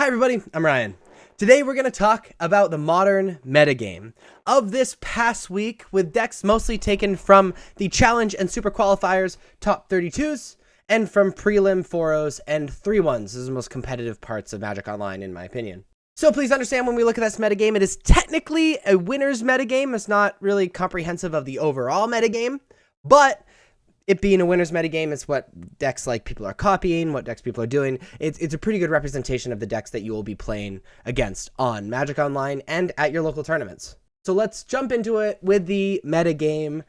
Hi everybody, I'm Ryan. Today we're going to talk about the modern metagame of this past week with decks mostly taken from the Challenge and Super Qualifiers top 32s and from Prelim 4-0s and 3-1s. This is the most competitive parts of Magic Online in my opinion. So please understand when we look at this metagame, it is technically a winner's metagame. It's not really comprehensive of the overall metagame, but it being a winner's metagame, it's what decks like people are copying, what decks people are doing. It's a pretty good representation of the decks that you will be playing against on Magic Online and at your local tournaments. So let's jump into it with the metagame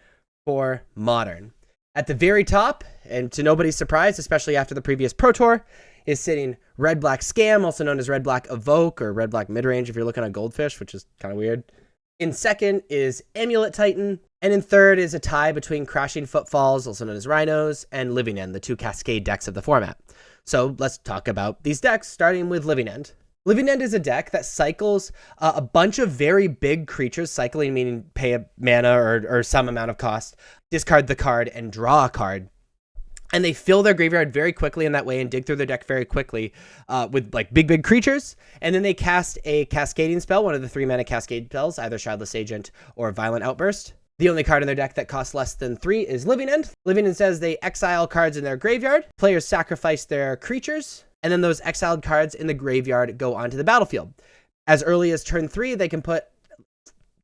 for Modern. At the very top, and to nobody's surprise, especially after the previous Pro Tour, is sitting Red-Black Scam, also known as Red-Black Evoke or Red-Black Midrange if you're looking at Goldfish, which is kind of weird. In second is Amulet Titan. And in third is a tie between Crashing Footfalls, also known as Rhinos, and Living End, the two Cascade decks of the format. So let's talk about these decks, starting with Living End. Living End is a deck that cycles a bunch of very big creatures, cycling meaning pay a mana or some amount of cost, discard the card, and draw a card. And they fill their graveyard very quickly in that way and dig through their deck very quickly with like big creatures. And then they cast a cascading spell, one of the 3-mana cascade spells, either Shadowless Agent or Violent Outburst. The only card in their deck that costs less than 3 is Living End. Living End says they exile cards in their graveyard. Players sacrifice their creatures, and then those exiled cards in the graveyard go onto the battlefield. As early as turn 3, they can put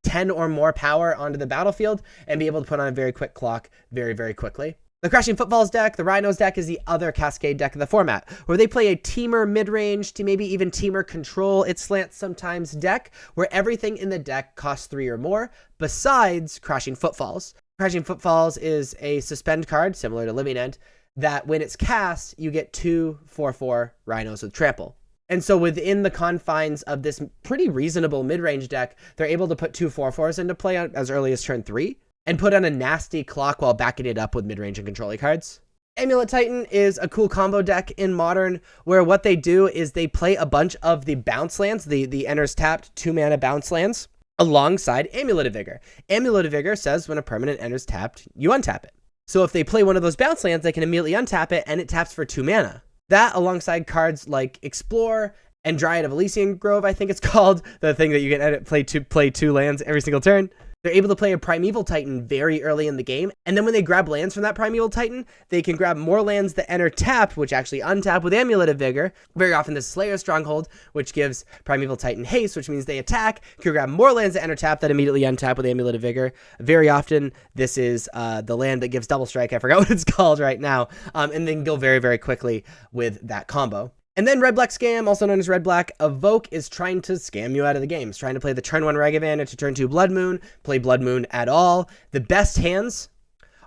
10 or more power onto the battlefield and be able to put on a very quick clock very quickly. The Crashing Footfalls deck, the Rhinos deck, is the other Cascade deck of the format, where they play a teamer mid-range to maybe even teamer control, it slants sometimes deck, where everything in the deck costs 3 or more, besides Crashing Footfalls. Crashing Footfalls is a suspend card, similar to Living End, that when it's cast, you get 2 4/4 Rhinos with Trample. And so within the confines of this pretty reasonable mid-range deck, they're able to put 2 4/4s into play as early as turn 3. And put on a nasty clock while backing it up with mid-range and control cards. Amulet Titan is a cool combo deck in Modern, where what they do is they play a bunch of the bounce lands, the enters tapped 2-mana bounce lands, alongside Amulet of Vigor. Amulet of Vigor says when a permanent enters tapped, you untap it. So if they play one of those bounce lands, they can immediately untap it, and it taps for 2 mana. That, alongside cards like Explore and Dryad of Elysian Grove, I think it's called, the thing that you can edit, play two lands every single turn. They're able to play a Primeval Titan very early in the game, and then when they grab lands from that Primeval Titan, they can grab more lands that enter tapped, which actually untap with Amulet of Vigor. Very often this Slayer Stronghold, which gives Primeval Titan haste, which means they attack, can grab more lands that enter tapped that immediately untap with Amulet of Vigor. Very often this is the land that gives Double Strike, I forgot what it's called right now, and then go very quickly with that combo. And then Red-Black Scam, also known as Red-Black Evoke, is trying to scam you out of the game. It's trying to play the turn 1 Ragavan into turn 2 Blood Moon, play Blood Moon at all. The best hands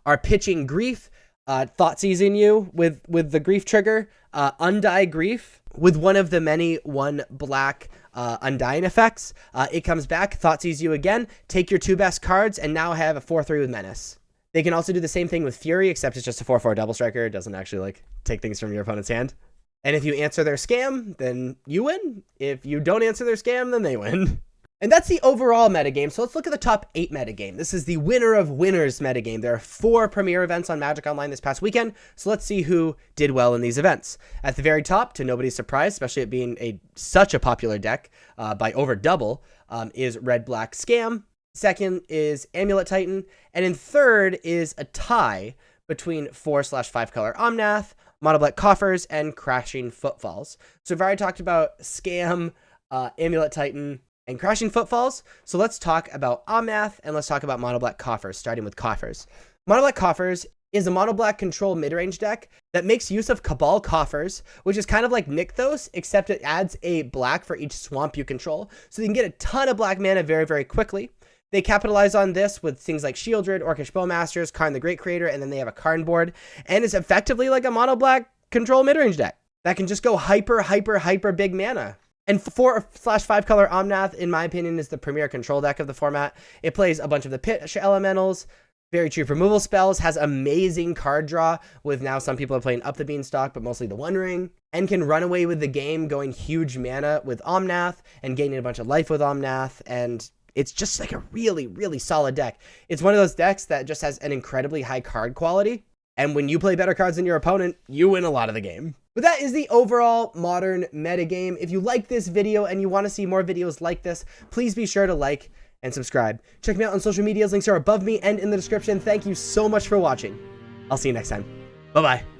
are pitching Grief, Thoughtseizing you with the Grief trigger, Undie Grief with one of the many 1 black Undying effects. It comes back, Thoughtseize you again, take your 2 best cards, and now have a 4/3 with Menace. They can also do the same thing with Fury, except it's just a 4/4 Double Striker. It doesn't actually like take things from your opponent's hand. And if you answer their scam, then you win. If you don't answer their scam, then they win. And that's the overall metagame. So let's look at the top 8 metagame. This is the winner of winners metagame. There are 4 premier events on Magic Online this past weekend. So let's see who did well in these events. At the very top, to nobody's surprise, especially it being such a popular deck by over double, is Red-Black Scam. Second is Amulet Titan. And in third is a tie between 4/5 color Omnath, Mono Black Coffers, and Crashing Footfalls. So we've already talked about Scam, Amulet Titan, and Crashing Footfalls. So let's talk about Omnath, and let's talk about Mono Black Coffers, starting with Coffers. Mono Black Coffers is a Mono Black control mid-range deck that makes use of Cabal Coffers, which is kind of like Nykthos, except it adds a black for each swamp you control. So you can get a ton of black mana very quickly. They capitalize on this with things like Shieldred, Orcish Bowmasters, Karn the Great Creator, and then they have a Karn board. And it's effectively like a mono black control midrange deck that can just go hyper big mana. And 4/5 color Omnath, in my opinion, is the premier control deck of the format. It plays a bunch of the Pitch Elementals, very cheap removal spells, has amazing card draw, with now some people are playing up the Beanstalk, but mostly the One Ring, and can run away with the game going huge mana with Omnath and gaining a bunch of life with Omnath, and it's just like a really solid deck. It's one of those decks that just has an incredibly high card quality, and when you play better cards than your opponent, you win a lot of the game. But that is the overall modern metagame. If you like this video and you want to see more videos like this, please be sure to like and subscribe. Check me out on social medias. Links are above me and in the description. Thank you so much for watching. I'll see you next time. Bye-bye.